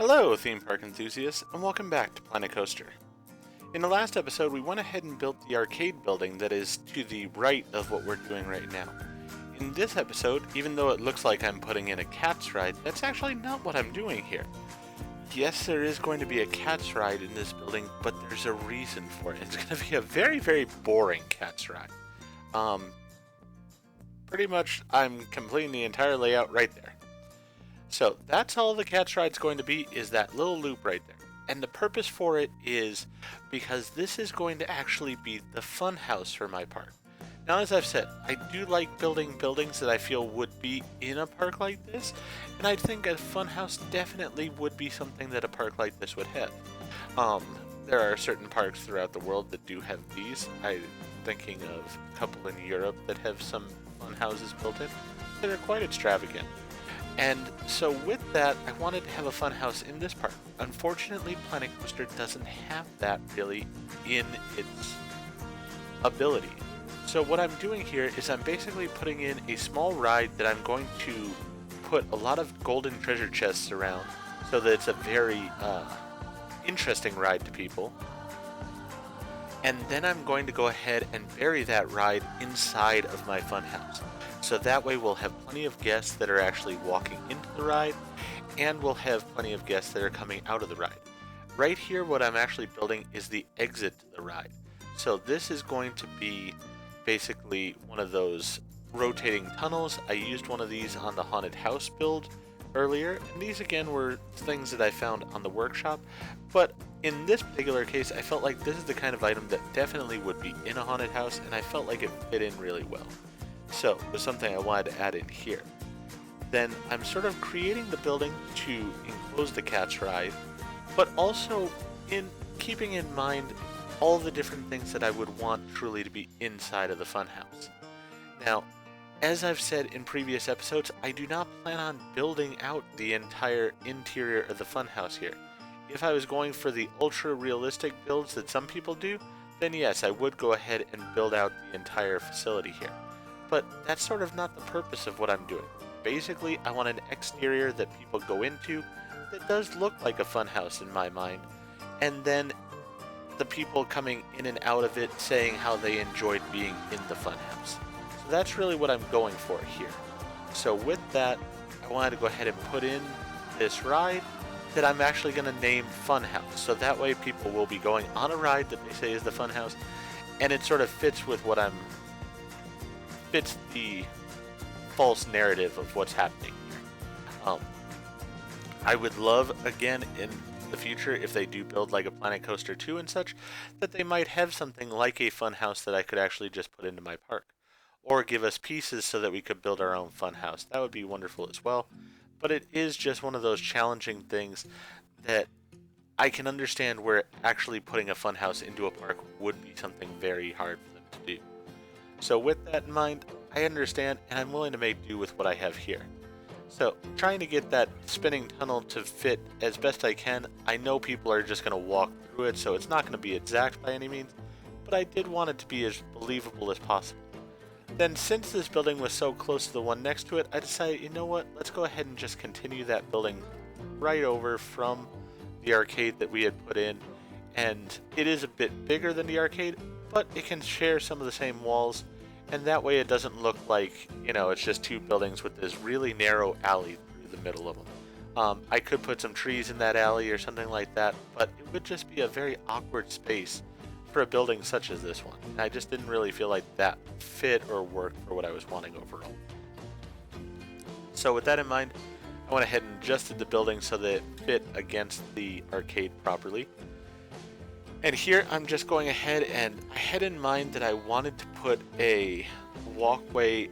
Hello, theme park enthusiasts, and welcome back to Planet Coaster. In the last episode, we went ahead and built the arcade building that is to the right of what we're doing right now. In this episode, even though it looks like I'm putting in a Cats ride, that's actually not what I'm doing here. Yes, there is going to be a Cats ride in this building, but there's a reason for it. It's going to be a very, very boring Cats ride. Pretty much, I'm completing the entire layout right there. So that's all the Cats ride's going to be, is that little loop right there. And the purpose for it is because this is going to actually be the Funhouse for my park. Now, as I've said, I do like building buildings that I feel would be in a park like this, and I think a Funhouse definitely would be something that a park like this would have. There are certain parks throughout the world that do have these. I'm thinking of a couple in Europe that have some Funhouses built in that are quite extravagant. And so with that, I wanted to have a Funhouse in this park. Unfortunately, Planet Coaster doesn't have that really in its ability. So what I'm doing here is I'm basically putting in a small ride that I'm going to put a lot of golden treasure chests around so that it's a very interesting ride to people. And then I'm going to go ahead and bury that ride inside of my Funhouse. So that way we'll have plenty of guests that are actually walking into the ride, and we'll have plenty of guests that are coming out of the ride. Right here, what I'm actually building is the exit to the ride. So this is going to be basically one of those rotating tunnels. I used one of these on the haunted house build earlier, and these again were things that I found on the workshop, but in this particular case I felt like this is the kind of item that definitely would be in a haunted house, and I felt like it fit in really well. So it was something I wanted to add in here. Then I'm sort of creating the building to enclose the Cats ride, but also in keeping in mind all the different things that I would want truly to be inside of the Funhouse. Now, as I've said in previous episodes, I do not plan on building out the entire interior of the Funhouse here. If I was going for the ultra realistic builds that some people do, then yes, I would go ahead and build out the entire facility here. But that's sort of not the purpose of what I'm doing. Basically, I want an exterior that people go into that does look like a Funhouse in my mind, and then the people coming in and out of it saying how they enjoyed being in the Funhouse. So that's really what I'm going for here. So with that, I wanted to go ahead and put in this ride that I'm actually going to name Funhouse. So that way people will be going on a ride that they say is the Funhouse, and it sort of fits with what fits the false narrative of what's happening here. I would love, again, in the future, if they do build like a Planet Coaster 2 and such, that they might have something like a Funhouse that I could actually just put into my park. Or give us pieces so that we could build our own Funhouse. That would be wonderful as well. But it is just one of those challenging things that I can understand where actually putting a Funhouse into a park would be something very hard for them to do. So with that in mind, I understand, and I'm willing to make do with what I have here. So, trying to get that spinning tunnel to fit as best I can. I know people are just going to walk through it, so it's not going to be exact by any means, but I did want it to be as believable as possible. Then, since this building was so close to the one next to it, I decided, you know what, let's go ahead and just continue that building right over from the arcade that we had put in. And it is a bit bigger than the arcade, but it can share some of the same walls, and that way it doesn't look like, it's just two buildings with this really narrow alley through the middle of them. I could put some trees in that alley or something like that, but it would just be a very awkward space for a building such as this one. And I just didn't really feel like that fit or worked for what I was wanting overall. So with that in mind, I went ahead and adjusted the building so that it fit against the arcade properly. And here I'm just going ahead, and I had in mind that I wanted to put a walkway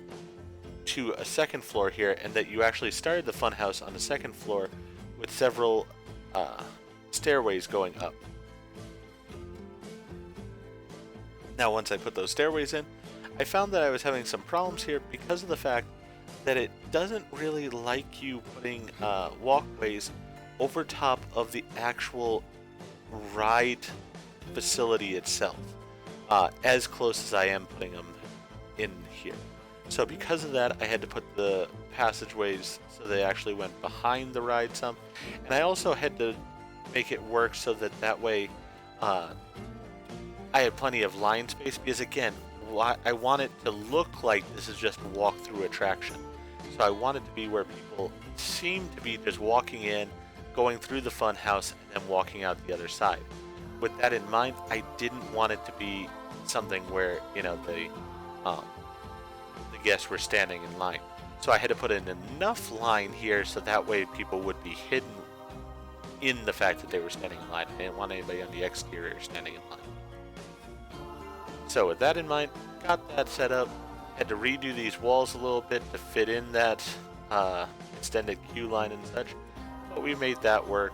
to a second floor here, and that you actually started the Funhouse on the second floor with several stairways going up. Now once I put those stairways in, I found that I was having some problems here because of the fact that it doesn't really like you putting walkways over top of the actual ride facility itself, as close as I am putting them in here. So because of that, I had to put the passageways so they actually went behind the ride some. And I also had to make it work so that way uh, I had plenty of line space, because again, I want it to look like this is just a walk-through attraction. So I want it to be where people seem to be just walking in, going through the Funhouse, and then walking out the other side. With that in mind, I didn't want it to be something where, the guests were standing in line. So I had to put in enough line here so that way people would be hidden in the fact that they were standing in line. I didn't want anybody on the exterior standing in line. So with that in mind, got that set up, had to redo these walls a little bit to fit in that extended queue line and such, but we made that work.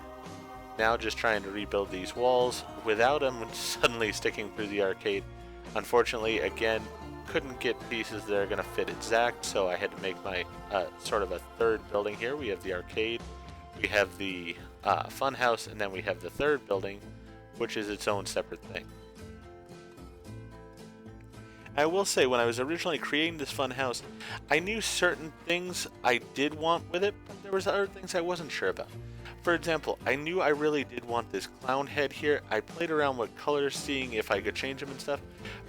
Now just trying to rebuild these walls without them suddenly sticking through the arcade. Unfortunately, again, couldn't get pieces that are going to fit exact, so I had to make my sort of a third building here. We have the arcade, we have the Funhouse, and then we have the third building, which is its own separate thing. I will say, when I was originally creating this Funhouse, I knew certain things I did want with it, but there was other things I wasn't sure about. For example, I knew I really did want this clown head here. I played around with colors, seeing if I could change them and stuff,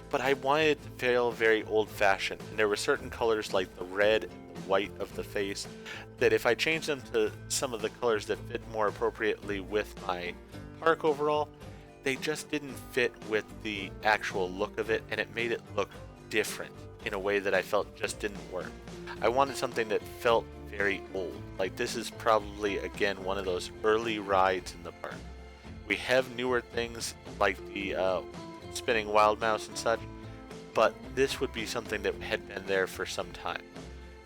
but I wanted it to feel very old-fashioned. And there were certain colors like the red and the white of the face that if I changed them to some of the colors that fit more appropriately with my park overall, they just didn't fit with the actual look of it, and it made it look different in a way that I felt just didn't work. I wanted something that felt very old. Like, this is probably, again, one of those early rides in the park. We have newer things like the spinning wild mouse and such, but this would be something that had been there for some time.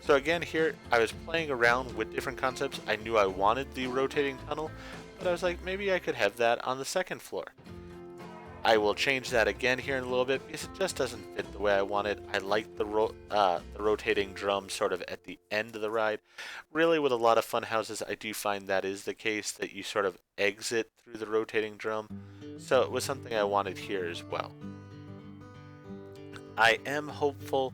So again, here I was playing around with different concepts. I knew I wanted the rotating tunnel, but I was like, maybe I could have that on the second floor. I will change that again here in a little bit because it just doesn't fit the way I want it. I like the rotating drum sort of at the end of the ride. Really, with a lot of fun houses, I do find that is the case, that you sort of exit through the rotating drum. So it was something I wanted here as well. I am hopeful.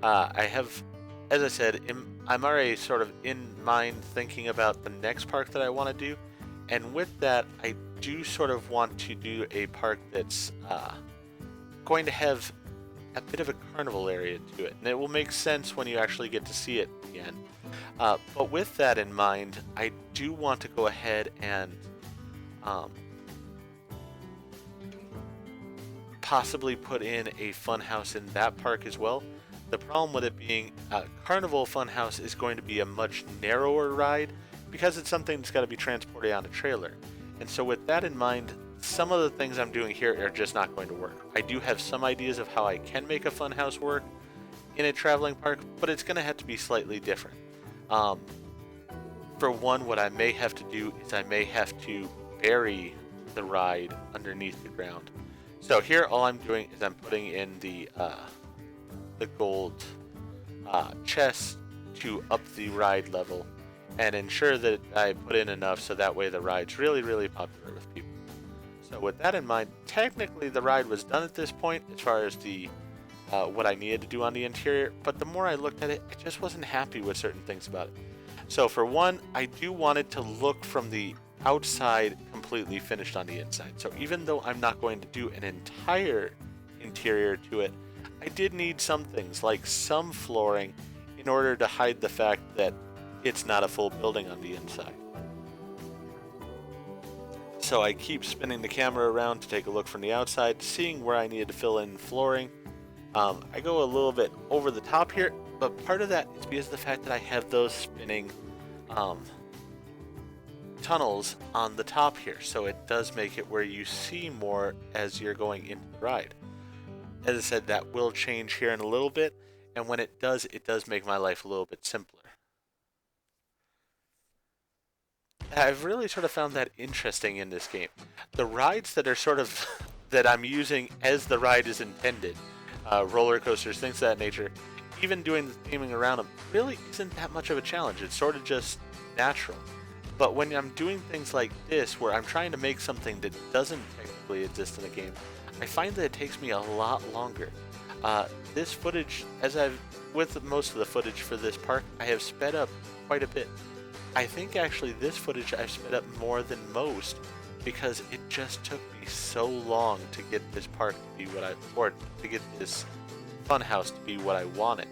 I have, as I said, I'm already sort of in mind thinking about the next park that I want to do. And with that, I do sort of want to do a park that's going to have a bit of a carnival area to it. And it will make sense when you actually get to see it again. But with that in mind, I do want to go ahead and possibly put in a funhouse in that park as well. The problem with it being Carnival Funhouse is going to be a much narrower ride because it's something that's got to be transported on a trailer. And so with that in mind, some of the things I'm doing here are just not going to work. I do have some ideas of how I can make a funhouse work in a traveling park, but it's going to have to be slightly different. For one, what I may have to do is I may have to bury the ride underneath the ground. So here all I'm doing is I'm putting in the gold chest to up the ride level and ensure that I put in enough so that way the ride's really, really popular with people. So with that in mind, technically the ride was done at this point as far as the what I needed to do on the interior, but the more I looked at it, I just wasn't happy with certain things about it. So for one, I do want it to look from the outside completely finished on the inside. So even though I'm not going to do an entire interior to it, I did need some things like some flooring in order to hide the fact that it's not a full building on the inside. So I keep spinning the camera around to take a look from the outside, seeing where I needed to fill in flooring. I go a little bit over the top here, but part of that is because of the fact that I have those spinning tunnels on the top here, so it does make it where you see more as you're going into the ride. As I said, that will change here in a little bit, and when it does make my life a little bit simpler. I've really sort of found that interesting in this game. The rides that are sort of that I'm using as the ride is intended, roller coasters, things of that nature, even doing the theming around them really isn't that much of a challenge. It's sort of just natural. But when I'm doing things like this, where I'm trying to make something that doesn't technically exist in the game, I find that it takes me a lot longer. Uh, this footage, with most of the footage for this park, I have sped up quite a bit. I think actually this footage I've sped up more than most because it just took me so long to get this park to be or to get this funhouse to be what I wanted.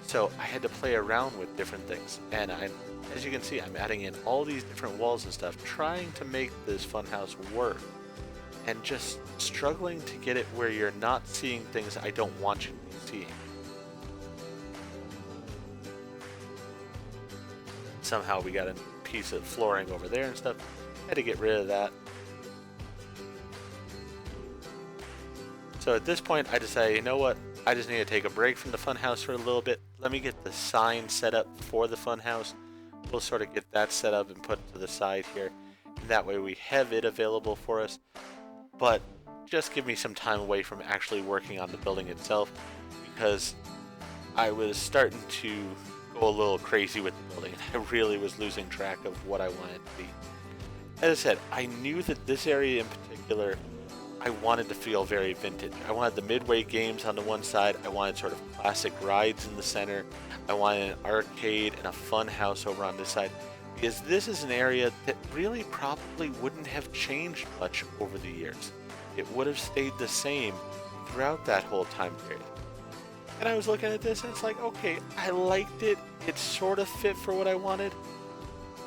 So I had to play around with different things, and as you can see, I'm adding in all these different walls and stuff, trying to make this funhouse work, and just struggling to get it where you're not seeing things I don't want you to be seeing. Somehow we got a piece of flooring over there and stuff. Had to get rid of that. So at this point, I decided, you know what? I just need to take a break from the funhouse for a little bit. Let me get the sign set up for the funhouse. We'll sort of get that set up and put to the side here. And that way we have it available for us. But just give me some time away from actually working on the building itself, because I was starting to go a little crazy with the building. I really was losing track of what I wanted to be. As I said, I knew that this area in particular, I wanted to feel very vintage. I wanted the Midway games on the one side. I wanted sort of classic rides in the center. I wanted an arcade and a fun house over on this side, because this is an area that really probably wouldn't have changed much over the years. It would have stayed the same throughout that whole time period. And I was looking at this and it's like, okay, I liked it. It sort of fit for what I wanted.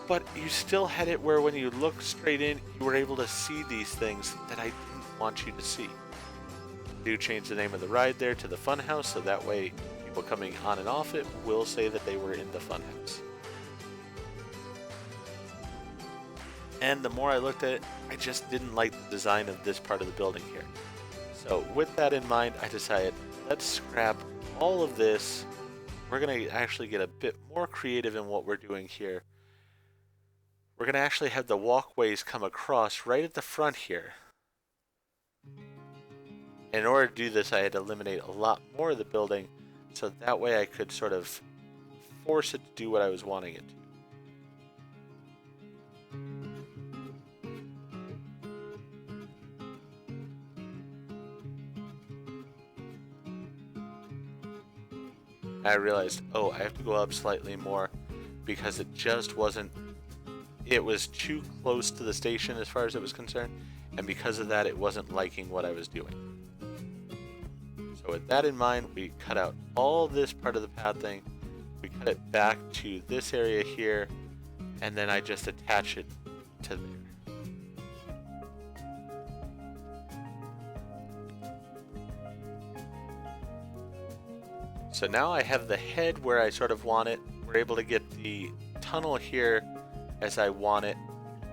But you still had it where when you looked straight in, you were able to see these things that I didn't want you to see. I do change the name of the ride there to the Funhouse, so that way people coming on and off it will say that they were in the Funhouse. And the more I looked at it, I just didn't like the design of this part of the building here. So with that in mind, I decided, let's scrap all of this. We're going to actually get a bit more creative in what we're doing here. We're going to actually have the walkways come across right at the front here. In order to do this, I had to eliminate a lot more of the building, so that way I could sort of force it to do what I was wanting it to. I realized, oh, I have to go up slightly more because it just wasn't, it was too close to the station as far as it was concerned, and because of that, it wasn't liking what I was doing. So with that in mind, we cut out all this part of the pathing, we cut it back to this area here, and then I just attach it to there. So now I have the head where I sort of want it. We're able to get the tunnel here as I want it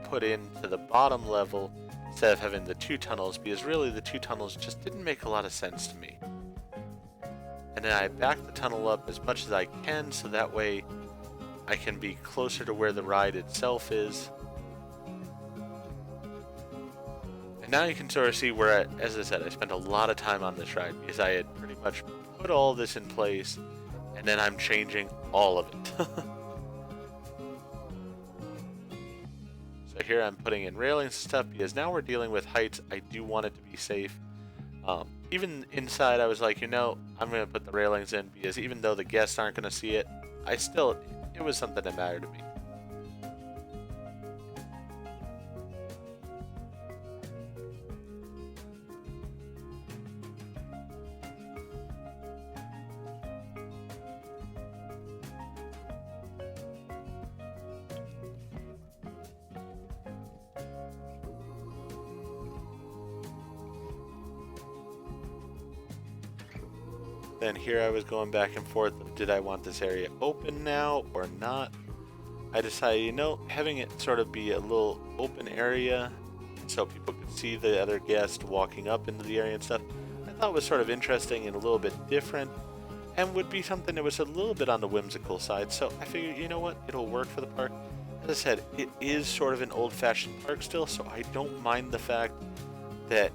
put into the bottom level instead of having the two tunnels, because really the two tunnels just didn't make a lot of sense to me. And then I back the tunnel up as much as I can so that way I can be closer to where the ride itself is. And now you can sort of see where, as I said, I spent a lot of time on this ride because I had pretty much put all this in place, and then I'm changing all of it. So here I'm putting in railings and stuff because now we're dealing with heights. I do want it to be safe. Even inside, I was like, you know, I'm going to put the railings in because even though the guests aren't going to see it, it was something that mattered to me. Then here I was going back and forth. Did I want this area open now or not? I decided, you know, having it sort of be a little open area so people could see the other guests walking up into the area and stuff, I thought was sort of interesting and a little bit different, and would be something that was a little bit on the whimsical side. So I figured, you know what, it'll work for the park. As I said, it is sort of an old-fashioned park still, so I don't mind the fact that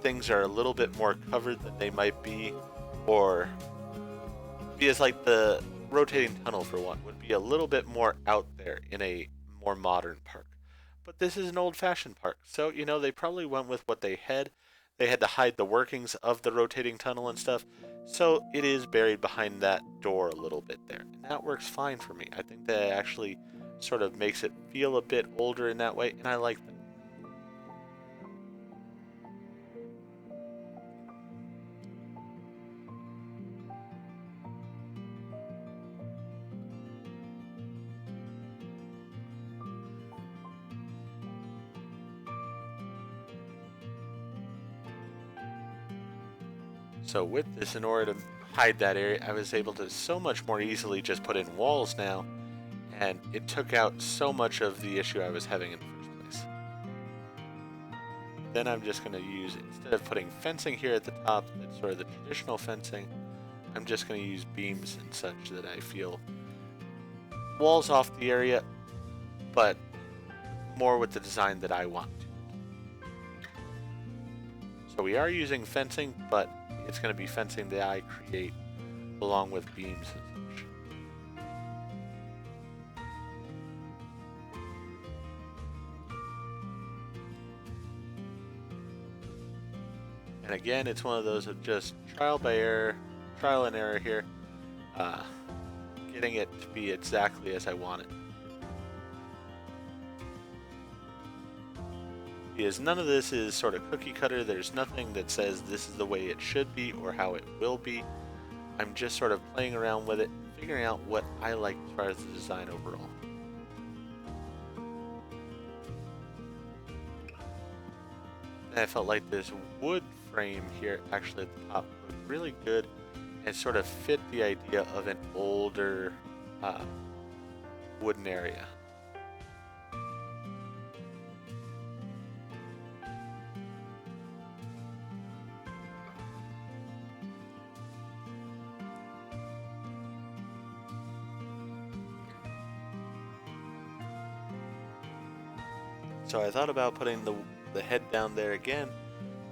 things are a little bit more covered than they might be, or because like the rotating tunnel for one would be a little bit more out there in a more modern park. But this is an old-fashioned park, so you know they probably went with what they had. They had to hide the workings of the rotating tunnel and stuff. So it is buried behind that door a little bit there. And that works fine for me. I think that actually sort of makes it feel a bit older in that way, and I like that. So with this, in order to hide that area, I was able to so much more easily just put in walls now, and it took out so much of the issue I was having in the first place. Then I'm just going to use, instead of putting fencing here at the top, that's sort of the traditional fencing, I'm just going to use beams and such that I feel walls off the area, but more with the design that I want to. So we are using fencing, but it's going to be fencing that I create along with beams and such. And again, it's one of those of just trial and error here, getting it to be exactly as I want it. Because none of this is sort of cookie cutter. There's nothing that says this is the way it should be or how it will be. I'm just sort of playing around with it, figuring out what I like as far as the design overall. And I felt like this wood frame here actually at the top looked really good and sort of fit the idea of an older wooden area. So I thought about putting the head down there again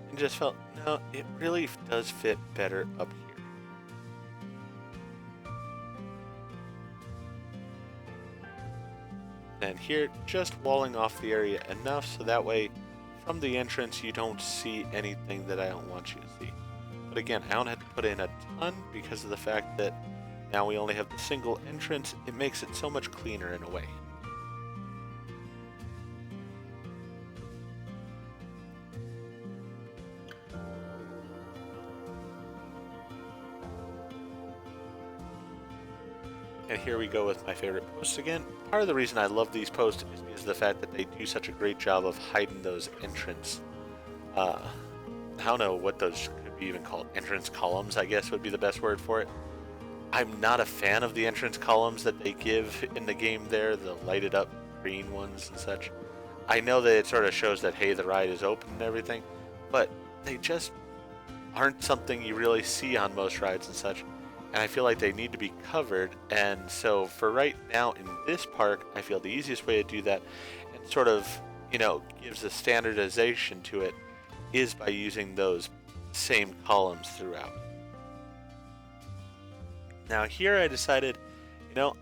and just felt, no, it really does fit better up here. And here, just walling off the area enough so that way from the entrance you don't see anything that I don't want you to see. But again, I don't have to put in a ton because of the fact that now we only have the single entrance. It makes it so much cleaner in a way. And here we go with my favorite posts again. Part of the reason I love these posts is the fact that they do such a great job of hiding those entrance, I don't know what those could be even called, entrance columns I guess would be the best word for it. I'm not a fan of the entrance columns that they give in the game there, the lighted up green ones and such. I know that it sort of shows that, hey, the ride is open and everything, but they just aren't something you really see on most rides and such. And I feel like they need to be covered, and so for right now in this park, I feel the easiest way to do that and sort of, gives a standardization to it is by using those same columns throughout. Now here I decided,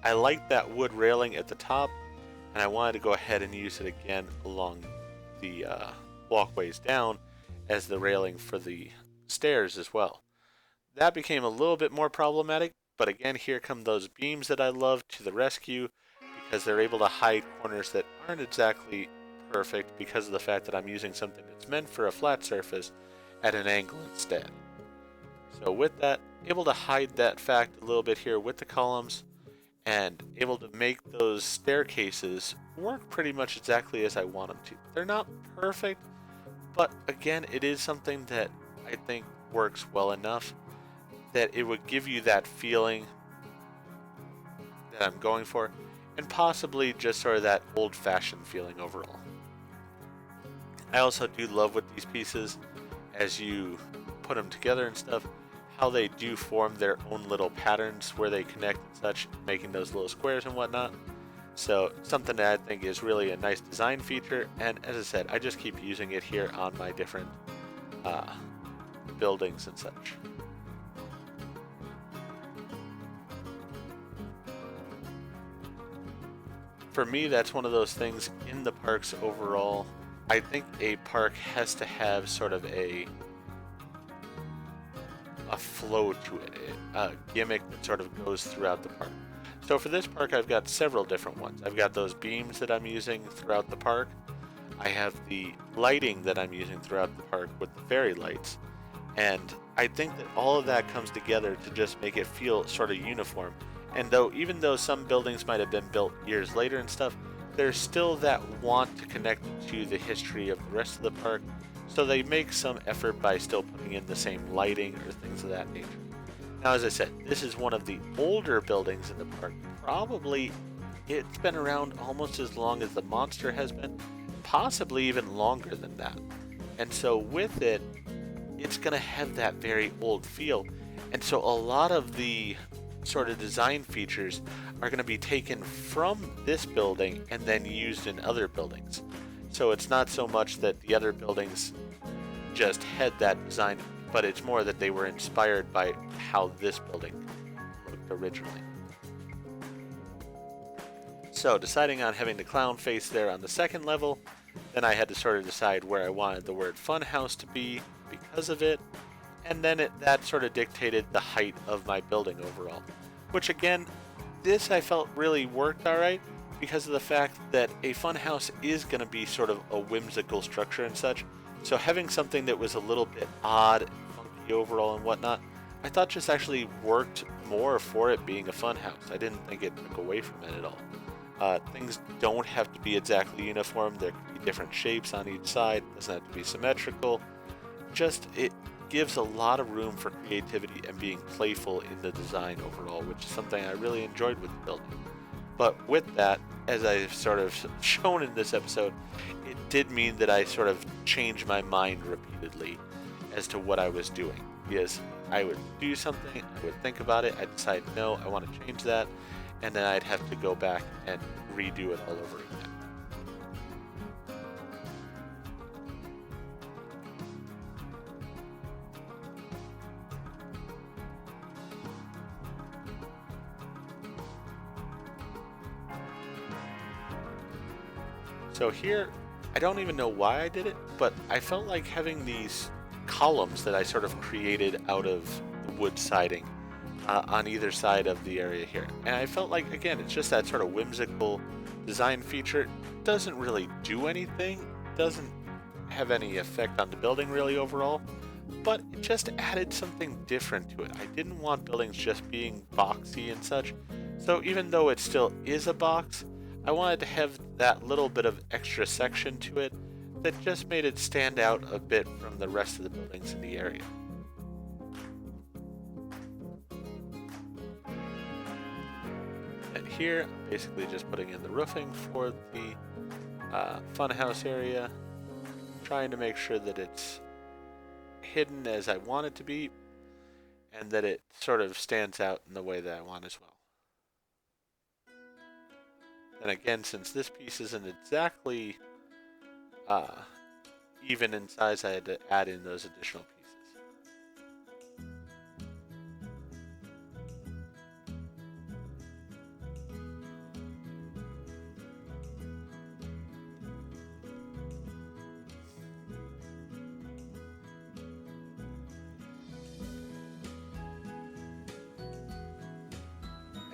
I like that wood railing at the top, and I wanted to go ahead and use it again along the walkways down as the railing for the stairs as well. That became a little bit more problematic, but again, here come those beams that I love to the rescue because they're able to hide corners that aren't exactly perfect because of the fact that I'm using something that's meant for a flat surface at an angle instead. So with that, able to hide that fact a little bit here with the columns and able to make those staircases work pretty much exactly as I want them to. They're not perfect, but again, it is something that I think works well enough that it would give you that feeling that I'm going for, and possibly just sort of that old-fashioned feeling overall. I also do love with these pieces, as you put them together and stuff, how they do form their own little patterns where they connect and such, making those little squares and whatnot. So something that I think is really a nice design feature, and as I said, I just keep using it here on my different buildings and such. For me, that's one of those things in the parks overall. I think a park has to have sort of a a flow to it, a gimmick that sort of goes throughout the park. So for this park, I've got several different ones. I've got those beams that I'm using throughout the park. I have the lighting that I'm using throughout the park with the fairy lights. And I think that all of that comes together to just make it feel sort of uniform. And even though some buildings might have been built years later and stuff, there's still that want to connect to the history of the rest of the park. So they make some effort by still putting in the same lighting or things of that nature. Now, as I said, this is one of the older buildings in the park. Probably it's been around almost as long as the monster has been, possibly even longer than that. And so with it, it's going to have that very old feel. And so a lot of the sort of design features are going to be taken from this building and then used in other buildings. So it's not so much that the other buildings just had that design, but it's more that they were inspired by how this building looked originally. So deciding on having the clown face there on the second level, then I had to sort of decide where I wanted the word Funhouse to be because of it, and then that sort of dictated the height of my building overall. Which again, this I felt really worked alright because of the fact that a funhouse is going to be sort of a whimsical structure and such. So having something that was a little bit odd and funky overall and whatnot, I thought just actually worked more for it being a funhouse. I didn't think it took away from it at all. Things don't have to be exactly uniform. There could be different shapes on each side. It doesn't have to be symmetrical. Just it gives a lot of room for creativity and being playful in the design overall, which is something I really enjoyed with the building. But with that, as I've sort of shown in this episode, it did mean that I sort of changed my mind repeatedly as to what I was doing. Because I would do something, I would think about it, I'd decide, no, I want to change that, and then I'd have to go back and redo it all over again. So here, I don't even know why I did it, but I felt like having these columns that I sort of created out of the wood siding on either side of the area here. And I felt like, again, it's just that sort of whimsical design feature. It doesn't really do anything, doesn't have any effect on the building really overall, but it just added something different to it. I didn't want buildings just being boxy and such. So even though it still is a box, I wanted to have that little bit of extra section to it that just made it stand out a bit from the rest of the buildings in the area. And here, I'm basically just putting in the roofing for the funhouse area, trying to make sure that it's hidden as I want it to be, and that it sort of stands out in the way that I want as well. And again, since this piece isn't exactly even in size, I had to add in those additional pieces.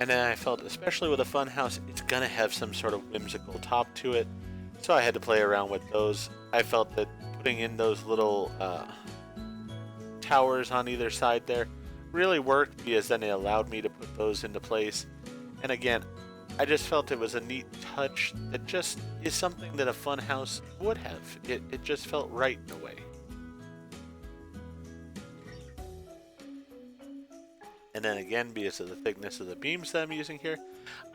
And then I felt, especially with a funhouse, it's going to have some sort of whimsical top to it. So I had to play around with those. I felt that putting in those little towers on either side there really worked, because then it allowed me to put those into place. And again, I just felt it was a neat touch that just is something that a funhouse would have. It just felt right in a way. And then again, because of the thickness of the beams that I'm using here,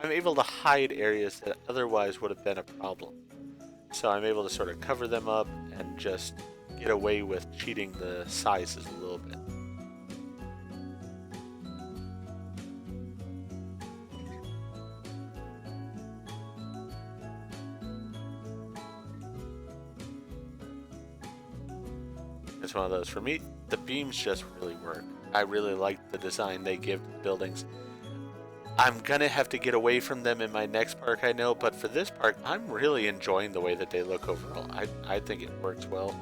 I'm able to hide areas that otherwise would have been a problem. So I'm able to sort of cover them up and just get away with cheating the sizes a little bit. It's one of those for me. The beams just really work. I really like the design they give to the buildings. I'm gonna have to get away from them in my next park, I know, but for this park, I'm really enjoying the way that they look overall. I think it works well,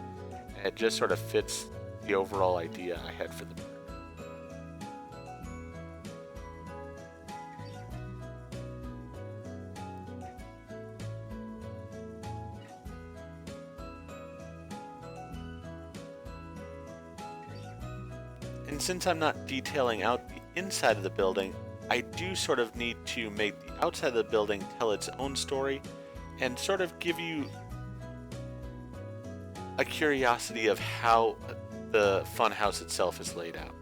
and it just sort of fits the overall idea I had for the park. And since I'm not detailing out the inside of the building, I do sort of need to make the outside of the building tell its own story and sort of give you a curiosity of how the funhouse itself is laid out,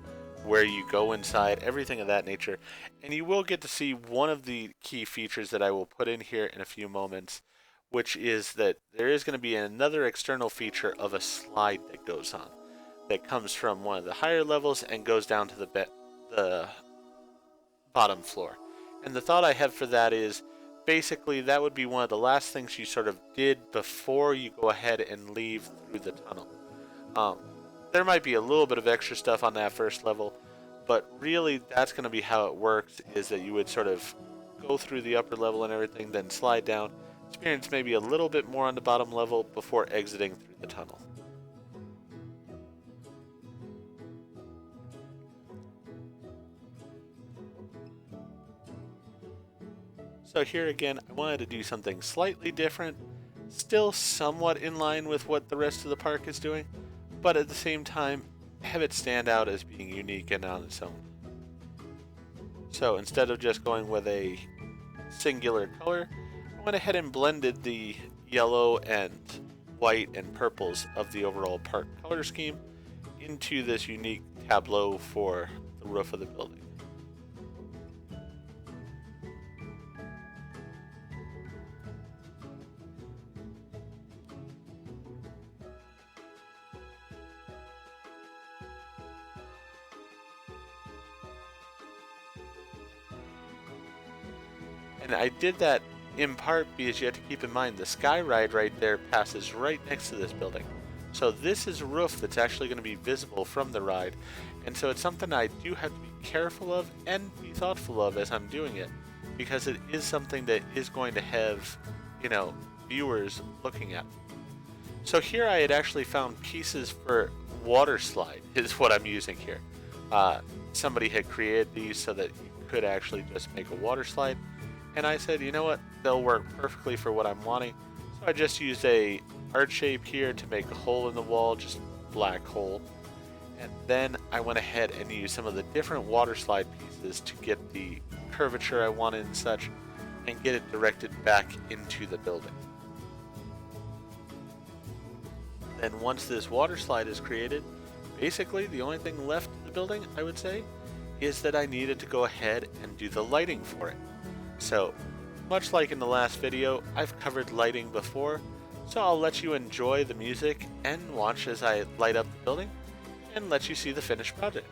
where you go inside, everything of that nature. And you will get to see one of the key features that I will put in here in a few moments, which is that there is going to be another external feature of a slide that goes on, that comes from one of the higher levels and goes down to the bottom floor. And the thought I have for that is basically that would be one of the last things you sort of did before you go ahead and leave through the tunnel. There might be a little bit of extra stuff on that first level, but really that's going to be how it works, is that you would sort of go through the upper level and everything, then slide down, experience maybe a little bit more on the bottom level before exiting through the tunnel. So here again, I wanted to do something slightly different, still somewhat in line with what the rest of the park is doing, but at the same time, have it stand out as being unique and on its own. So instead of just going with a singular color, I went ahead and blended the yellow and white and purples of the overall park color scheme into this unique tableau for the roof of the building. And I did that in part because you have to keep in mind the sky ride right there passes right next to this building. So this is a roof that's actually going to be visible from the ride. And so it's something I do have to be careful of and be thoughtful of as I'm doing it, because it is something that is going to have, viewers looking at. So here I had actually found pieces for water slide is what I'm using here. Somebody had created these so that you could actually just make a water slide. And I said, you know what, they'll work perfectly for what I'm wanting. So I just used a art shape here to make a hole in the wall, just black hole. And then I went ahead and used some of the different water slide pieces to get the curvature I wanted and such, and get it directed back into the building. Then once this water slide is created, basically the only thing left in the building, I would say, is that I needed to go ahead and do the lighting for it. So, much like in the last video, I've covered lighting before, so I'll let you enjoy the music and watch as I light up the building and let you see the finished project.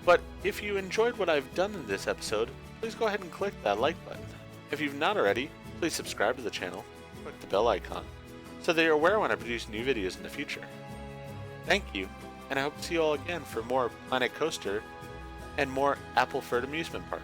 But if you enjoyed what I've done in this episode, please go ahead and click that like button. If you've not already, please subscribe to the channel, click the bell icon, so that you're aware when I produce new videos in the future. Thank you, and I hope to see you all again for more Planet Coaster and more Appleford Amusement Park.